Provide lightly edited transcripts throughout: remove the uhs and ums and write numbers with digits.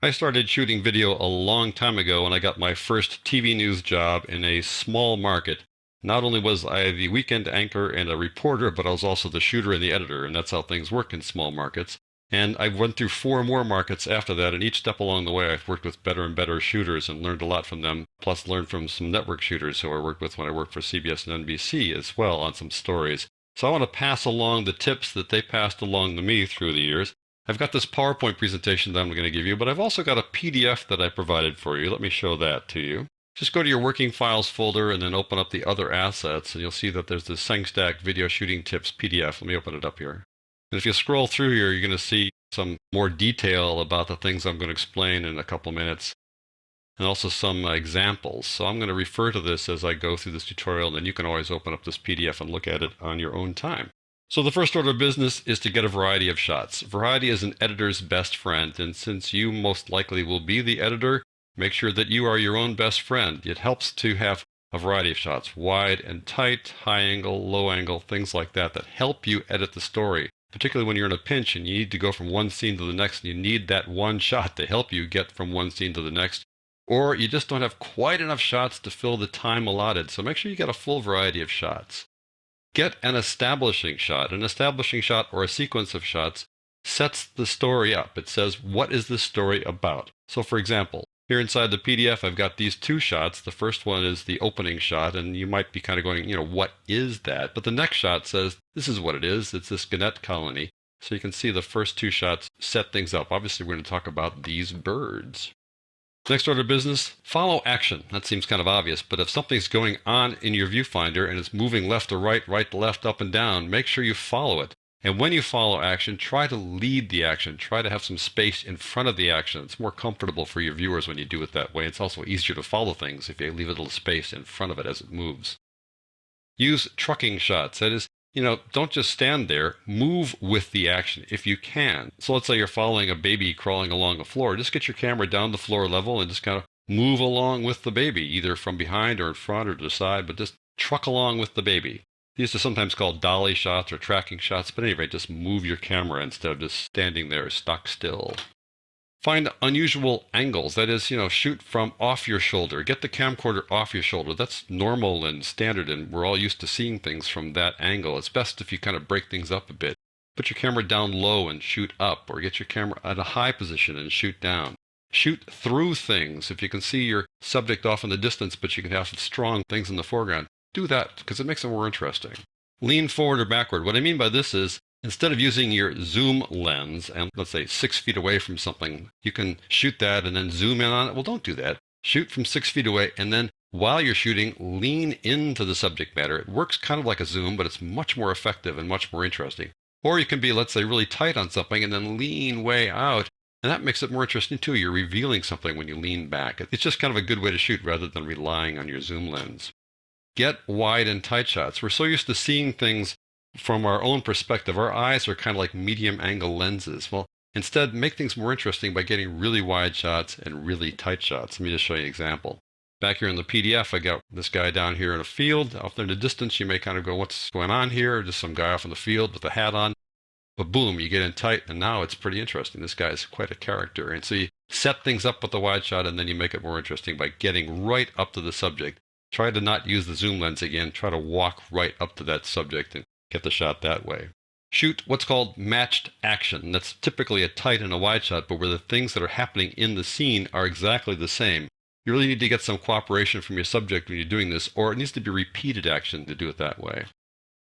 I started shooting video a long time ago when I got my first TV news job in a small market. Not only was I the weekend anchor and a reporter, but I was also the shooter and the editor, and that's how things work in small markets. And I went through four more markets after that, and each step along the way, I've worked with better and better shooters and learned a lot from them, plus learned from some network shooters who I worked with when I worked for CBS and NBC as well on some stories. So I want to pass along the tips that they passed along to me through the years. I've got this PowerPoint presentation that I'm going to give you, but I've also got a PDF that I provided for you. Let me show that to you. Just go to your working files folder and then open up the other assets, and you'll see that there's this SengStack Video Shooting Tips PDF. Let me open it up here. And if you scroll through here, you're going to see some more detail about the things I'm going to explain in a couple minutes, and also some examples. So I'm going to refer to this as I go through this tutorial, and then you can always open up this PDF and look at it on your own time. So the first order of business is to get a variety of shots. Variety is an editor's best friend, and since you most likely will be the editor, make sure that you are your own best friend. It helps to have a variety of shots, wide and tight, high angle, low angle, things like that, that help you edit the story, particularly when you're in a pinch and you need to go from one scene to the next, and you need that one shot to help you get from one scene to the next, or you just don't have quite enough shots to fill the time allotted. So make sure you get a full variety of shots. Get an establishing shot. An establishing shot, or a sequence of shots, sets the story up. It says, what is this story about? So for example, here inside the PDF, I've got these two shots. The first one is the opening shot, and you might be kind of going, what is that? But the next shot says, this is what it is. It's this gannet colony. So you can see the first two shots set things up. Obviously, we're going to talk about these birds. Next order of business, follow action. That seems kind of obvious, but if something's going on in your viewfinder and it's moving left to right, right to left, up and down, make sure you follow it. And when you follow action, try to lead the action. Try to have some space in front of the action. It's more comfortable for your viewers when you do it that way. It's also easier to follow things if you leave a little space in front of it as it moves. Use trucking shots. That is, don't just stand there. Move with the action if you can. So let's say you're following a baby crawling along the floor. Just get your camera down the floor level and just kind of move along with the baby, either from behind or in front or to the side, but just truck along with the baby. These are sometimes called dolly shots or tracking shots, but anyway, just move your camera instead of just standing there stock still. Find unusual angles. That is, shoot from off your shoulder. Get the camcorder off your shoulder. That's normal and standard, and we're all used to seeing things from that angle. It's best if you kind of break things up a bit. Put your camera down low and shoot up, or get your camera at a high position and shoot down. Shoot through things. If you can see your subject off in the distance, but you can have some strong things in the foreground, do that because it makes it more interesting. Lean forward or backward. What I mean by this is, instead of using your zoom lens and let's say 6 feet away from something, you can shoot that and then zoom in on it. Well, don't do that. Shoot from 6 feet away, and then while you're shooting, lean into the subject matter. It works kind of like a zoom, but it's much more effective and much more interesting. Or you can be, let's say, really tight on something and then lean way out. And that makes it more interesting too. You're revealing something when you lean back. It's just kind of a good way to shoot rather than relying on your zoom lens. Get wide and tight shots. We're so used to seeing things from our own perspective. Our eyes are kind of like medium angle lenses. Well, instead, make things more interesting by getting really wide shots and really tight shots. Let me just show you an example. Back here in the PDF, I got this guy down here in a field. Off there in the distance, you may kind of go, what's going on here? Just some guy off in the field with a hat on. But boom, you get in tight, and now it's pretty interesting. This guy is quite a character. And so you set things up with the wide shot, and then you make it more interesting by getting right up to the subject. Try to not use the zoom lens again. Try to walk right up to that subject and get the shot that way. Shoot what's called matched action. That's typically a tight and a wide shot, but where the things that are happening in the scene are exactly the same. You really need to get some cooperation from your subject when you're doing this, or it needs to be repeated action to do it that way.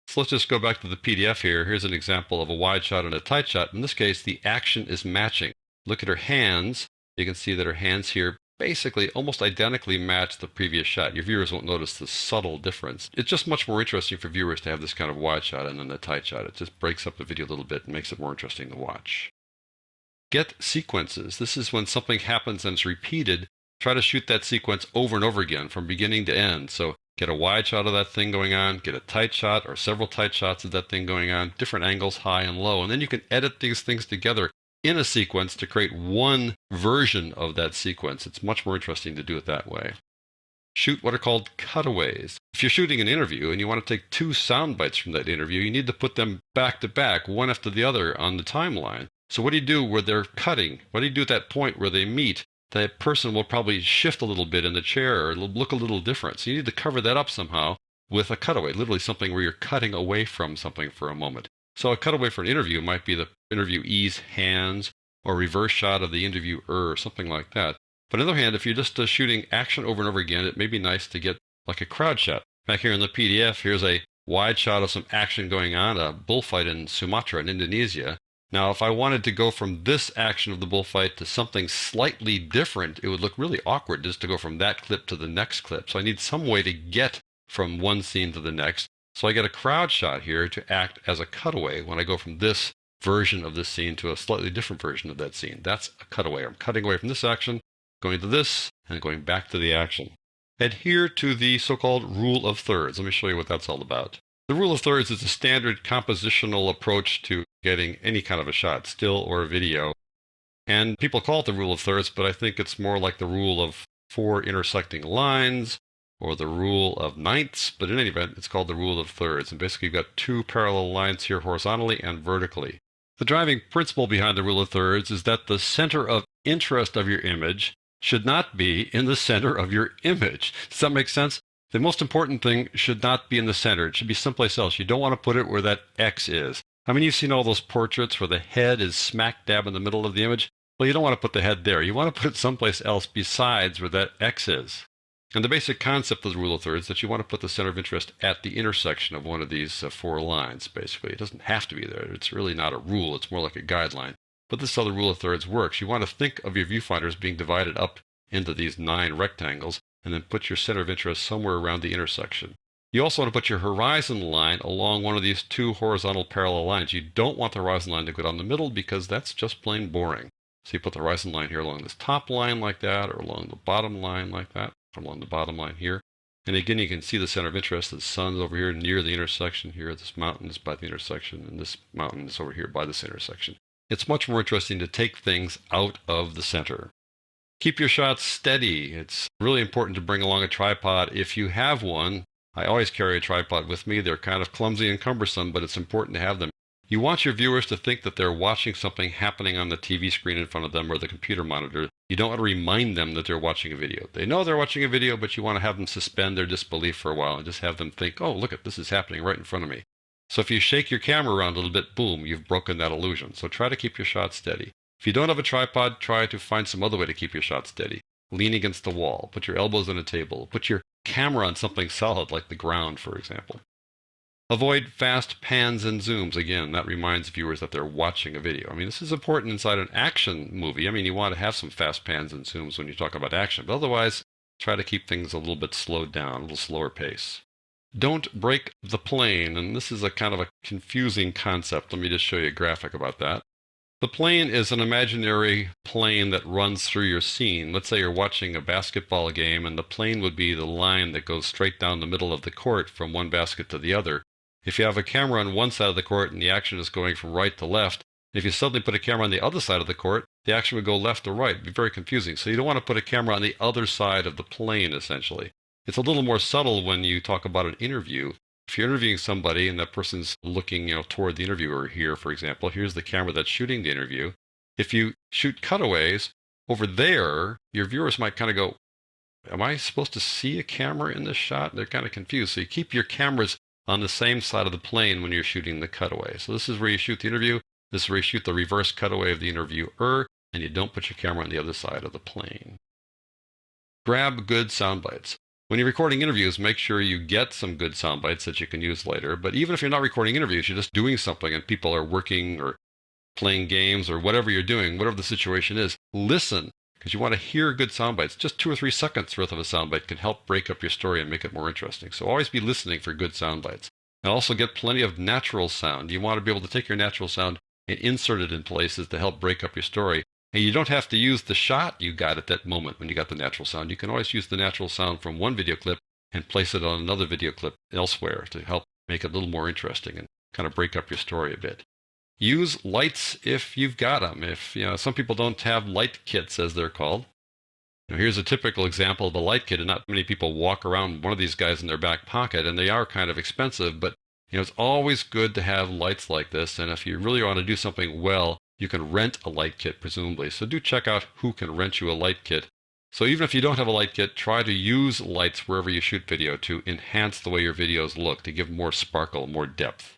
So let's just go back to the PDF here. Here's an example of a wide shot and a tight shot. In this case, the action is matching. Look at her hands. You can see that her hands here basically almost identically match the previous shot. Your viewers won't notice the subtle difference. It's just much more interesting for viewers to have this kind of wide shot and then the tight shot. It just breaks up the video a little bit and makes it more interesting to watch. Get sequences. This is when something happens and it's repeated. Try to shoot that sequence over and over again from beginning to end. So get a wide shot of that thing going on, get a tight shot or several tight shots of that thing going on, different angles, high and low. And then you can edit these things together in a sequence to create one version of that sequence. It's much more interesting to do it that way. Shoot what are called cutaways. If you're shooting an interview and you want to take two sound bites from that interview, you need to put them back to back, one after the other on the timeline. So what do you do where they're cutting? What do you do at that point where they meet? That person will probably shift a little bit in the chair or look a little different. So you need to cover that up somehow with a cutaway, literally something where you're cutting away from something for a moment. So a cutaway for an interview might be the interviewee's hands or reverse shot of the interviewer or something like that. But on the other hand, if you're just shooting action over and over again, it may be nice to get like a crowd shot. Back here in the PDF, here's a wide shot of some action going on, a bullfight in Sumatra in Indonesia. Now, if I wanted to go from this action of the bullfight to something slightly different, it would look really awkward just to go from that clip to the next clip. So I need some way to get from one scene to the next. So I get a crowd shot here to act as a cutaway when I go from this version of this scene to a slightly different version of that scene. That's a cutaway. I'm cutting away from this action, going to this, and going back to the action. Adhere to the so-called rule of thirds. Let me show you what that's all about. The rule of thirds is a standard compositional approach to getting any kind of a shot, still or video. And people call it the rule of thirds, but I think it's more like the rule of 4 intersecting lines or the rule of ninths. But in any event, it's called the rule of thirds. And basically, you've got 2 parallel lines here horizontally and vertically. The driving principle behind the rule of thirds is that the center of interest of your image should not be in the center of your image. Does that make sense? The most important thing should not be in the center. It should be someplace else. You don't want to put it where that X is. I mean, you've seen all those portraits where the head is smack dab in the middle of the image. Well, you don't want to put the head there. You want to put it someplace else besides where that X is. And the basic concept of the rule of thirds is that you want to put the center of interest at the intersection of one of these 4 lines, basically. It doesn't have to be there. It's really not a rule. It's more like a guideline. But this is how the rule of thirds works. You want to think of your viewfinder as being divided up into these 9 rectangles, and then put your center of interest somewhere around the intersection. You also want to put your horizon line along one of these 2 horizontal parallel lines. You don't want the horizon line to go down the middle because that's just plain boring. So you put the horizon line here along this top line like that, or along the bottom line like that, or along the bottom line here. And again, you can see the center of interest. The sun's over here near the intersection here. This mountain is by the intersection, and this mountain is over here by this intersection. It's much more interesting to take things out of the center. Keep your shots steady. It's really important to bring along a tripod if you have one. I always carry a tripod with me. They're kind of clumsy and cumbersome, but it's important to have them. You want your viewers to think that they're watching something happening on the TV screen in front of them or the computer monitor. You don't want to remind them that they're watching a video. They know they're watching a video, but you want to have them suspend their disbelief for a while and just have them think, oh, look, this is happening right in front of me. So if you shake your camera around a little bit, boom, you've broken that illusion. So try to keep your shots steady. If you don't have a tripod, try to find some other way to keep your shot steady. Lean against the wall. Put your elbows on a table. Put your camera on something solid like the ground, for example. Avoid fast pans and zooms. Again, that reminds viewers that they're watching a video. I mean, this is important inside an action movie. I mean, you want to have some fast pans and zooms when you talk about action, but otherwise, try to keep things a little bit slowed down, a little slower pace. Don't break the plane, and this is a kind of a confusing concept. Let me just show you a graphic about that. The plane is an imaginary plane that runs through your scene. Let's say you're watching a basketball game, and the plane would be the line that goes straight down the middle of the court from one basket to the other. If you have a camera on one side of the court and the action is going from right to left, if you suddenly put a camera on the other side of the court, the action would go left to right. It'd be very confusing. So you don't want to put a camera on the other side of the plane, essentially. It's a little more subtle when you talk about an interview. If you're interviewing somebody and that person's looking, toward the interviewer here, for example, here's the camera that's shooting the interview. If you shoot cutaways over there, your viewers might kind of go, am I supposed to see a camera in this shot? They're kind of confused. So you keep your cameras on the same side of the plane when you're shooting the cutaway. So this is where you shoot the interview. This is where you shoot the reverse cutaway of the interviewer, and you don't put your camera on the other side of the plane. Grab good sound bites. When you're recording interviews, make sure you get some good sound bites that you can use later. But even if you're not recording interviews, you're just doing something and people are working or playing games or whatever you're doing, whatever the situation is, listen, because you want to hear good sound bites. Just 2 or 3 seconds worth of a sound bite can help break up your story and make it more interesting. So always be listening for good sound bites. And also get plenty of natural sound. You want to be able to take your natural sound and insert it in places to help break up your story. And you don't have to use the shot you got at that moment when you got the natural sound. You can always use the natural sound from one video clip and place it on another video clip elsewhere to help make it a little more interesting and kind of break up your story a bit. Use lights if you've got them. If some people don't have light kits, as they're called. Here's a typical example of a light kit, and not many people walk around one of these guys in their back pocket, and they are kind of expensive, but it's always good to have lights like this. And if you really want to do something well, You can rent a light kit, presumably. So do check out who can rent you a light kit. So even if you don't have a light kit, try to use lights wherever you shoot video to enhance the way your videos look, to give more sparkle, more depth.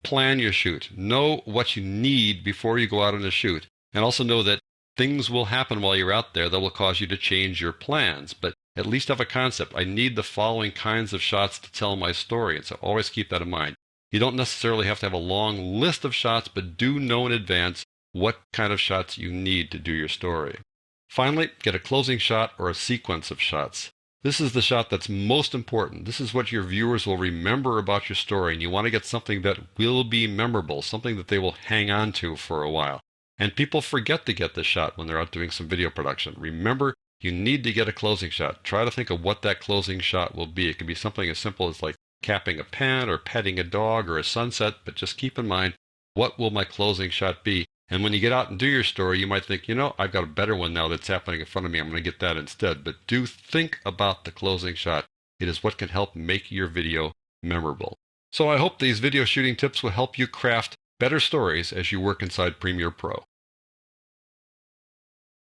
Plan your shoot. Know what you need before you go out on a shoot. And also know that things will happen while you're out there that will cause you to change your plans. But at least have a concept. I need the following kinds of shots to tell my story. And so always keep that in mind. You don't necessarily have to have a long list of shots, but do know in advance what kind of shots you need to do your story. Finally, get a closing shot or a sequence of shots. This is the shot that's most important. This is what your viewers will remember about your story, and you want to get something that will be memorable, something that they will hang on to for a while. And people forget to get this shot when they're out doing some video production. Remember, you need to get a closing shot. Try to think of what that closing shot will be. It can be something as simple as like capping a pen or petting a dog or a sunset, but just keep in mind, what will my closing shot be? And when you get out and do your story, you might think, I've got a better one now that's happening in front of me. I'm going to get that instead. But do think about the closing shot. It is what can help make your video memorable. So I hope these video shooting tips will help you craft better stories as you work inside Premiere Pro.